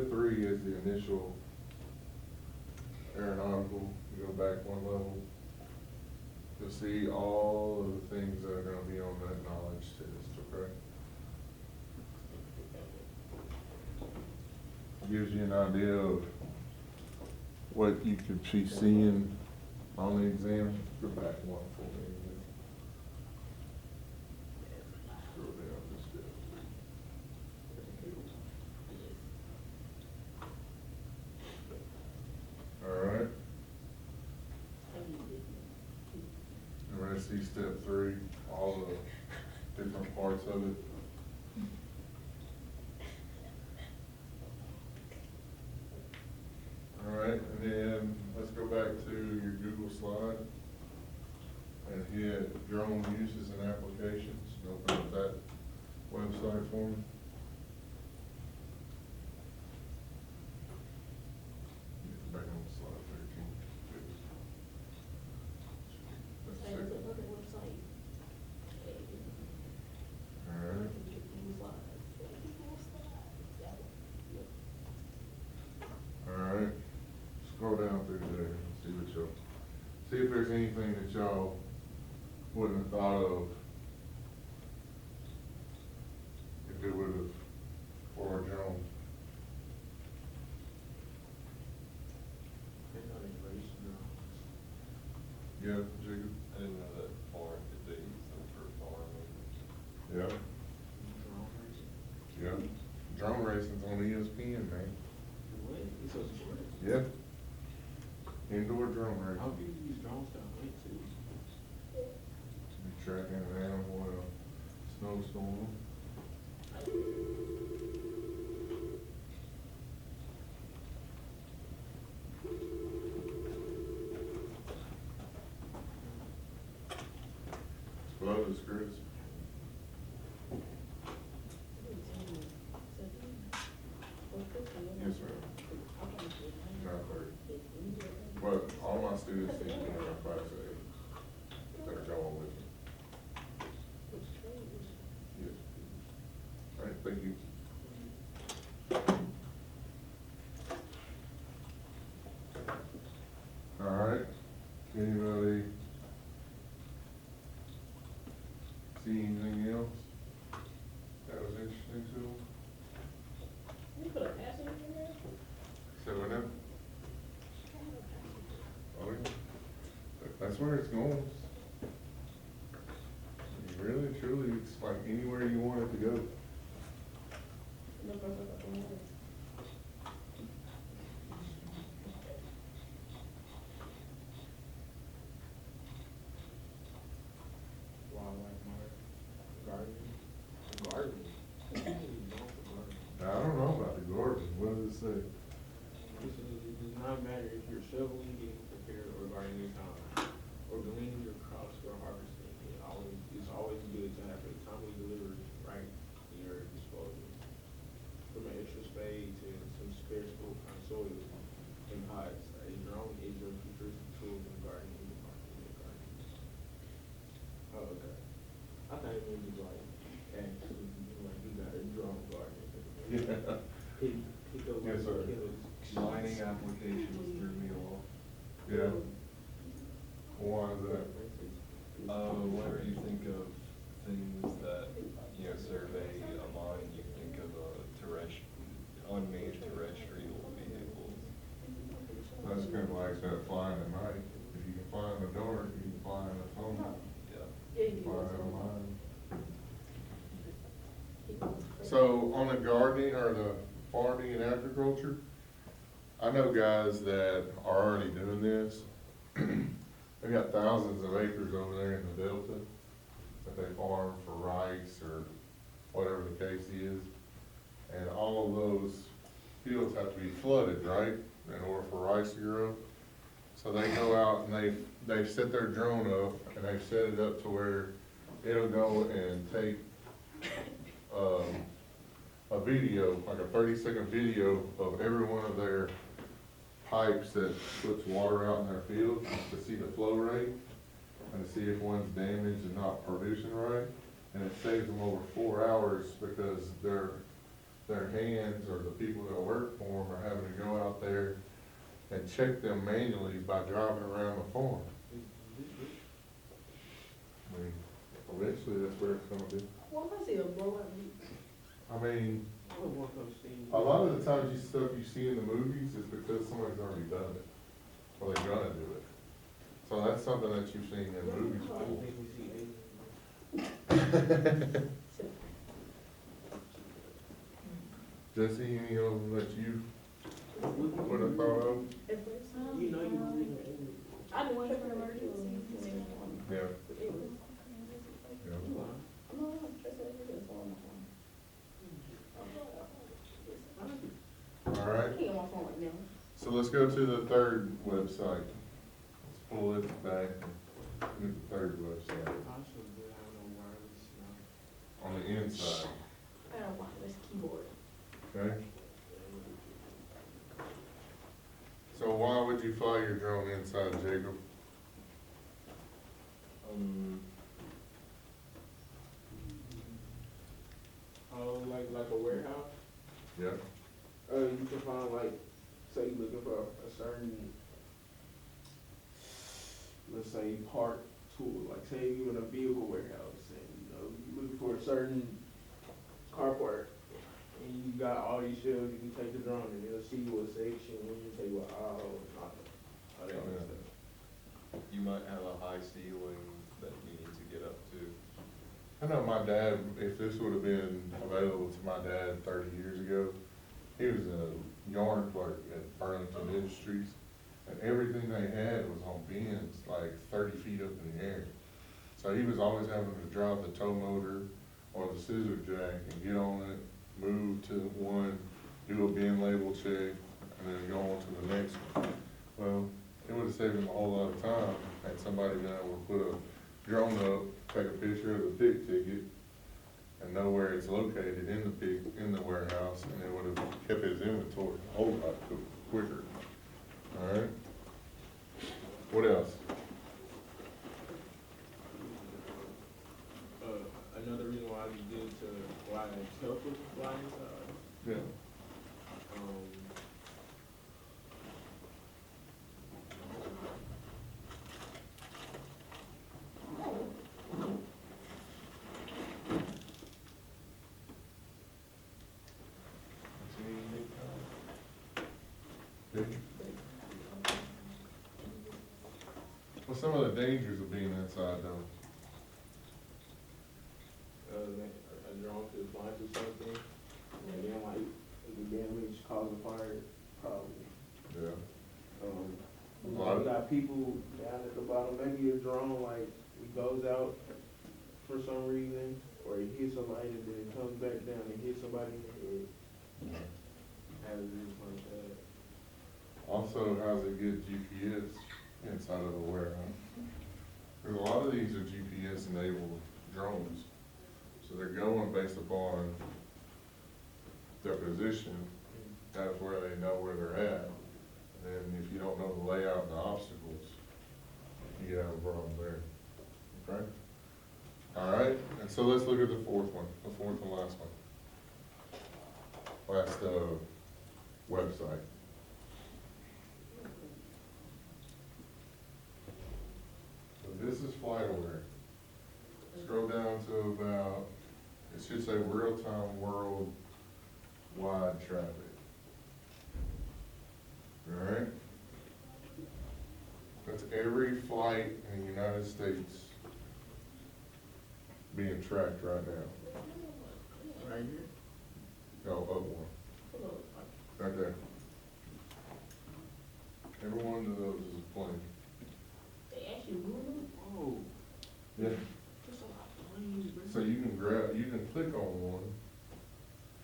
step 3 is the initial aeronautical. You go back one level, you'll see all of the things that are gonna be on that knowledge test, okay? Gives you an idea of what you could be seeing on the exam. Go back one for me. Scroll down to step 3. All right. Everybody see step 3, all the different parts of it. All right, and then let's go back to your Google slide and hit drone uses and applications. Open up that website for me. Get back on slide 13. That's Hey, second. look at the website. All right. All right, scroll down through there and see what y'all, see if there's anything that y'all wouldn't have thought of if it would have for a drone. Yeah, Jacob? I didn't know that farm could be some for farming. Yeah. Yeah. Drone racing's on ESPN, man. What? It's a sport? Yeah. Indoor drone How racing. do you use drones down lake too? Be tracking an animal in a snowstorm. Close, Chris. Yes, ma'am. 9:30. But all my students need to be in my class at 8 that are going with me. Yes. All right, thank you. All right, anybody see anything else that was interesting to them? You put a passenger in there? So what now? Oh, yeah. That's where it's going. Really, truly, it's like anywhere you want it to go. Wildlife mart, gardening, gardening. I don't know about the garden, what does it say? It does not matter if you're shoveling, getting prepared, or gardening your time, or gleaning your crops or harvesting. It's always good to have a timely delivery right in your disposal. From an extra spade to some spare soil and pots, a drone is your future tool in gardening department. Oh, okay. I thought it was like, actually, like you got a drone garden. Yeah. Pick up Yes, sir. Mining applications threw me off. Yeah. Why is that? Whenever you think of things that, survey a mine, you think of unmanned terrestrial vehicles. That's kind of like that flying at night. If you can fly in the dark, you can fly in the phone. Yeah. Yeah, you Fly do. in a mine. So on the gardening or the farming and agriculture, I know guys that are already doing this. They got thousands of acres over there in the Delta that they farm for rice or whatever the case is. And all of those fields have to be flooded, right, in order for rice to grow. So they go out and they set their drone up and they've set it up to where it'll go and take, a video, like a 30-second video of every one of their pipes that puts water out in their field to see the flow rate and to see if one's damaged and not producing right. And it saves them over 4 hours because their hands, or the people that work for them are having to go out there and check them manually by driving around the farm. I mean, eventually that's where it's gonna be. Well, I see a blowout. I mean, I don't want those things. a lot of the times stuff you see in the movies is because somebody's already done it, or they're gonna do it. So that's something that you've seen in movies I don't before. think we see aliens. Jesse, any of them that you would have thought of? You know you believe in aliens. I do one for emergencies and then one. Yeah. It was. Yeah. You lying. No, just like it was on my phone. All I right, can't get my phone right now. so let's go to the third website. Let's pull it back and look at the third website I should be having no wireless now. on the inside, I got a wireless keyboard. okay? So why would you fly your drone inside, Jacob? Oh, like a warehouse? Yeah, You can find like, say you're looking for a certain, let's say, part tool, like say you're in a vehicle warehouse and, you're looking for a certain car part, and you got all these shelves, you can take the drone and it'll see what section, and you say what aisle, and all that kind of stuff. You might have a high ceiling that you need to get up to. I know my dad, if this would have been available to my dad 30 years ago, he was a yarn clerk at Burlington Industries, and everything they had was on bins like 30 feet up in the air. So he was always having to drive the tow motor or the scissor jack and get on it, move to one, do a bin label check, and then go on to the next one. Well, it would have saved him a whole lot of time had somebody been able to put a drone up, take a picture of the pick ticket, and know where it's located in the warehouse, and it would have kept his inventory a whole lot quicker. All right? What else? Another reason why I did to, why it's helpful to fly inside, Yeah. Well, some of the dangers of being inside though. a drone could fly through something, and then like, it could damage, cause a fire, probably. Yeah. You A lot of- got people down at the bottom, maybe a drone, like, it goes out for some reason, or it hits a light and then it comes back down and hits somebody in the head. Hazards like that. Also, how's it get GPS inside of a warehouse? Because a lot of these are GPS enabled drones. So they're going based upon their position, that's where they know where they're at. And if you don't know the layout and the obstacles, you have a problem there, okay? All right, and so let's look at the fourth and last one. Last, website. So this is FlightAware. Scroll down to about, it should say real-time worldwide traffic. All right? That's every flight in the United States being tracked right now. Right here? No, up one, right there. Every one of those is a plane. They actually move. Oh, Yeah. Just a lot of planes, bro. So you can click on one.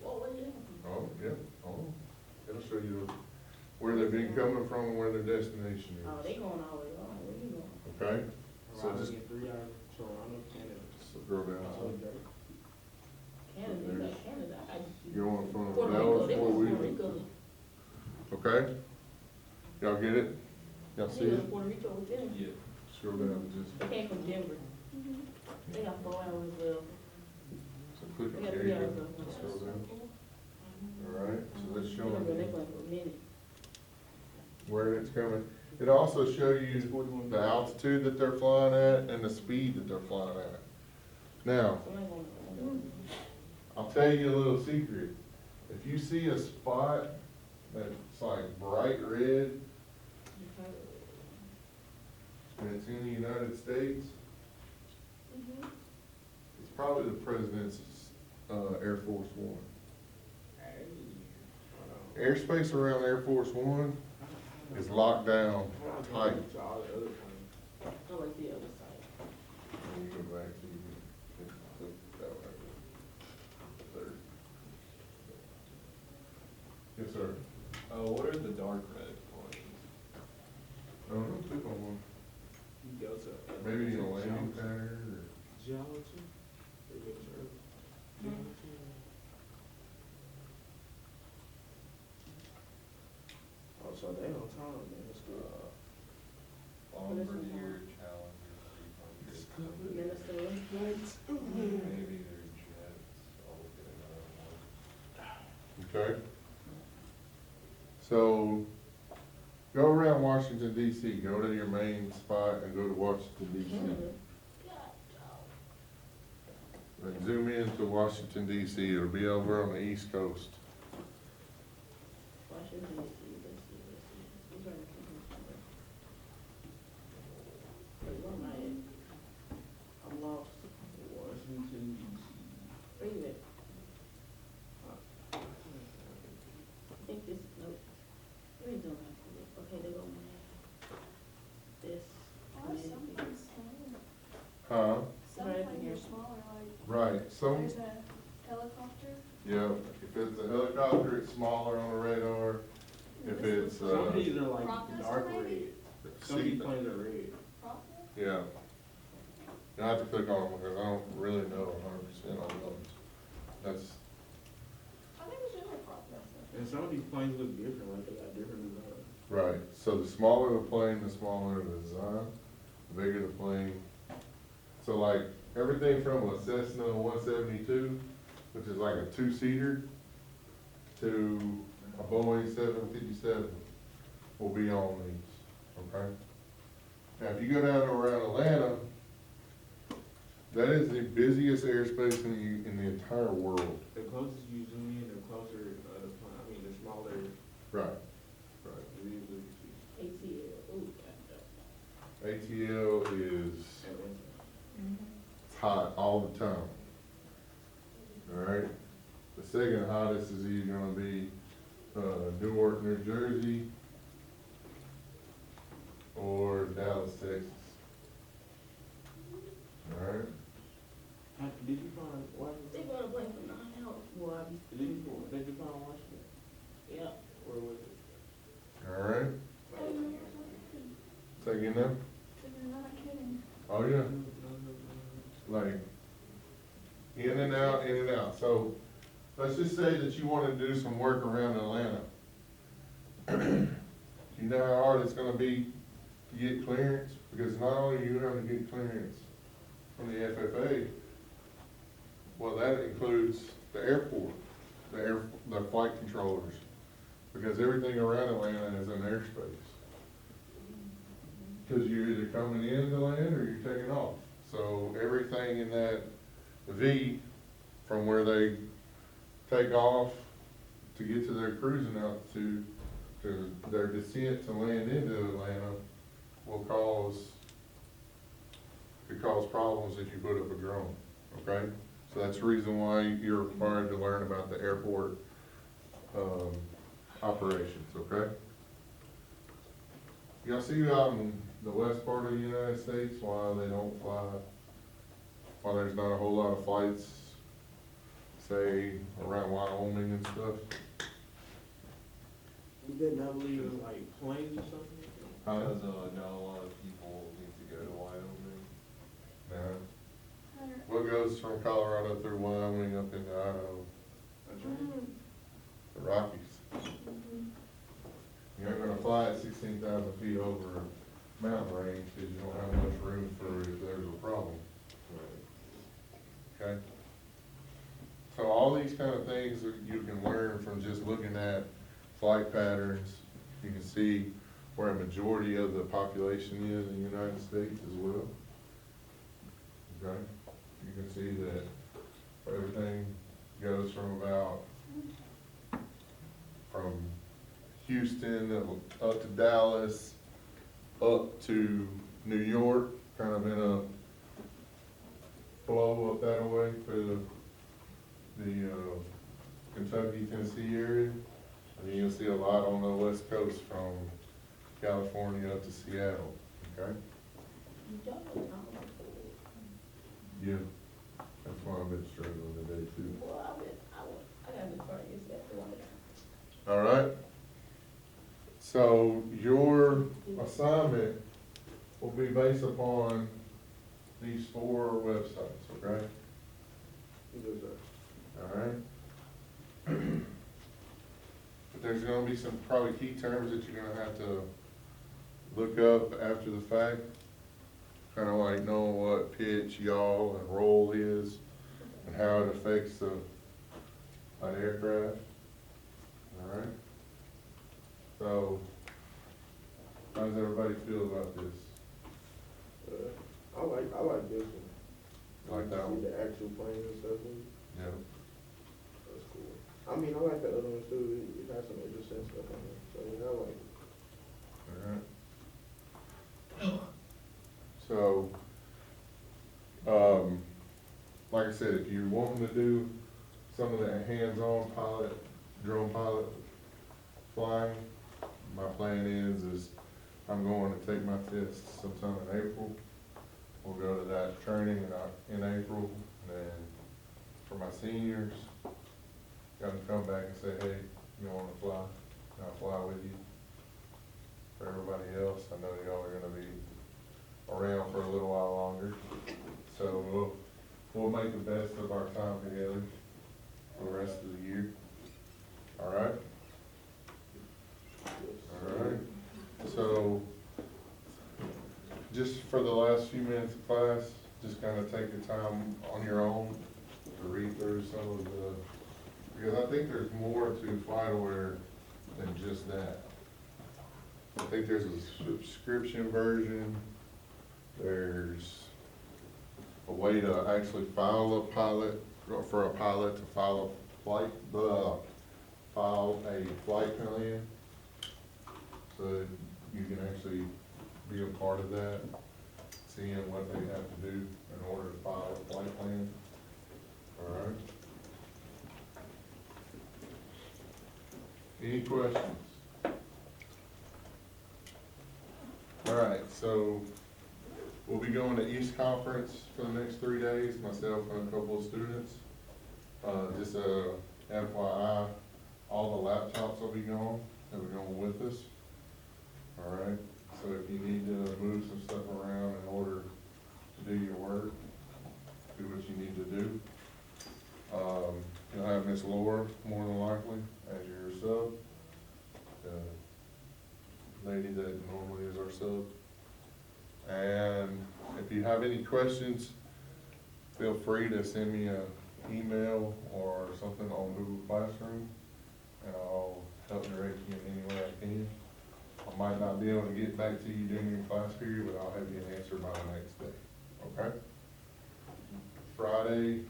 What was it? Oh, yeah, oh, it'll show you where they've been coming from and where their destination Oh, is. they going all the way on. Where you going? Okay? So arriving just in 3 hours, Toronto, Canada. scroll down. Oh, okay. Canada, you got Canada. You're on from Puerto Dallas, Rico, they Fort go to Puerto Wheeler. Rico. Okay? Y'all get it? Y'all see They go to it? Puerto Rico with them. Yeah. Scroll down just, They came from Denver. They got 4 hours left. so click They on got here, 3 you hours go. left. Scroll down. Alright, so that's They showing gonna go that you way for a minute. where it's coming. It also show you the altitude that they're flying at and the speed that they're flying at. Now, Somebody gonna. I'll tell you a little secret. If you see a spot that's like bright red and it's in the United States, it's probably the president's, Air Force One. Airspace around Air Force One is locked down tight. To all the other planes. I like the other side. Let me go back to you. That way. There. Yes, sir. What are the dark red planes? I don't know, click on one. You go to. Maybe in a landing pattern Geology? Oh, so they on time, man, it's good. Bombardier, Challenger, 300. Minnesota. Maybe they're jets. I'll look at another one. or. Okay. So, go around Washington DC, go to your main spot and go to Washington DC. Then zoom in to Washington DC, it'll be over on the East Coast. Washington DC, let's see. These are the companies. Where am I at? I'm lost. Washington DC. Wait a minute, I think this, no, let me zoom out. Okay, they go this. Huh? Some planes are smaller, like, Right, some, there's a helicopter. yeah, if it's a helicopter, it's smaller on the radar. If it's, Some of these are like Process dark red. maybe? Some of these planes are red. Profit? yeah. You have to click on them because I don't really know 100% on those. That's, I think it's just a profit. And some of these planes look different, like they got different designs. right, so the smaller the plane, the smaller the design, the bigger the plane. So like, everything from a Cessna 172, which is like a two-seater, to a Boeing 757 will be on these, okay? Now, if you go down around Atlanta, that is the busiest airspace in the entire world. The closest you zoom in, the closer, the plane, I mean, the smaller, Right. it is what you see. ATL, ooh, God, ATL is Atlanta. it's hot all the time. Alright? The second hottest is either gonna be, Newark, New Jersey, or Dallas, Texas. Alright? Did you find Washington? They gonna play for 9 hours. Well, I be, Did you find Washington? yeah. Or was it? Alright? Say again now? You're not kidding. Oh, yeah. Like, in and out, in and out. So, let's just say that you wanna do some work around Atlanta. You know how hard it's gonna be to get clearance? Because not only are you having to get clearance from the FFA, well, that includes the airport, the flight controllers. Because everything around Atlanta is an airspace. Cause you're either coming into land or you're taking off. So everything in that V, from where they take off to get to their cruising altitude, to their descent to land into Atlanta, could cause problems if you put up a drone, okay? So that's the reason why you're required to learn about the airport, operations, okay? Y'all see out in the west part of the United States, why they don't fly, why there's not a whole lot of flights, say, around Wyoming and stuff? You didn't, I believe, it was like planes or something? Because, not a lot of people need to go to Wyoming. Nah. What goes from Colorado through Wyoming up into Idaho? That's right. The Rockies. You ain't gonna fly at 16,000 feet over a mountain range because you don't have much room for if there's a problem. Okay? So all these kind of things that you can learn from just looking at flight patterns. You can see where a majority of the population is in the United States as well. Okay, you can see that everything goes from Houston up to Dallas, up to New York, kind of in a flow up that way for the Kentucky, Tennessee area. And then you'll see a lot on the west coast from California up to Seattle, okay? Yeah, that's why I've been struggling today too. Well, I gotta be part of this after All right? So your assignment will be based upon these 4 websites, okay? Yes, sir. All right? But there's gonna be some probably key terms that you're gonna have to look up after the fact. Kind of like knowing what pitch, yaw, and roll is, and how it affects an aircraft. All right? So, how does everybody feel about this? I like this one. Like that See one? the actual plane and stuff, Yeah. that's cool. I mean, I like the other ones too, it has some interesting stuff on it, so yeah, I like it. All right. So, like I said, if you're wanting to do some of that hands-on drone pilot flying, my plan is I'm going to take my test sometime in April. We'll go to that training in April, and then for my seniors, got to come back and say, hey, you wanna fly? And I'll fly with you. For everybody else, I know y'all are gonna be around for a little while longer. So we'll make the best of our time together for the rest of the year. All right? All right. So just for the last few minutes of class, just kind of take the time on your own to read through some of because I think there's more to FlightAware than just that. I think there's a subscription version. There's a way to actually file a pilot, or for a pilot to file a flight plan. So that you can actually be a part of that, seeing what they have to do in order to file a flight plan. All right? Any questions? All right, so we'll be going to East Conference for the next 3 days, myself and a couple of students. Just a FYI, all the laptops will be gone, that are going with us. All right, so if you need to move some stuff around in order to do your work, do what you need to do. You'll have Miss Laura, more than likely, as your sub. The lady that normally is our sub. And if you have any questions, feel free to send me an email or something on Google Classroom, and I'll help direct you in any way I can. I might not be able to get back to you during your class period, but I'll have you an answer by the next day, okay? Friday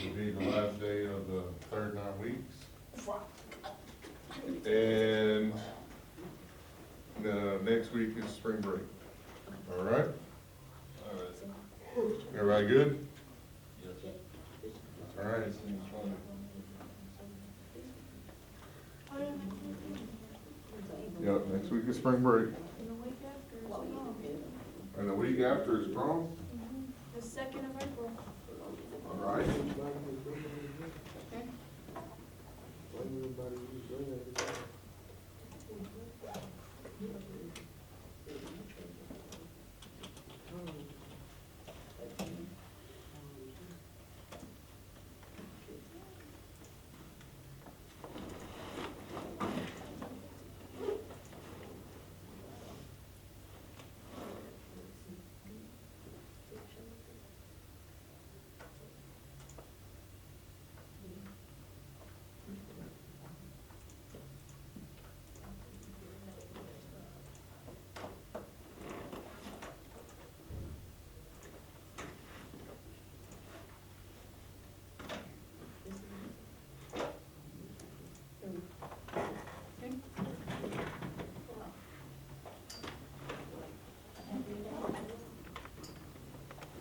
will be the last day of the third 9 weeks. And the next week is spring break. All right? All right. Everybody good? Yes. All right. Yep, next week is spring break. And the week after is prom. And the week after is prom? The 2nd of April. All right. Why everybody use that?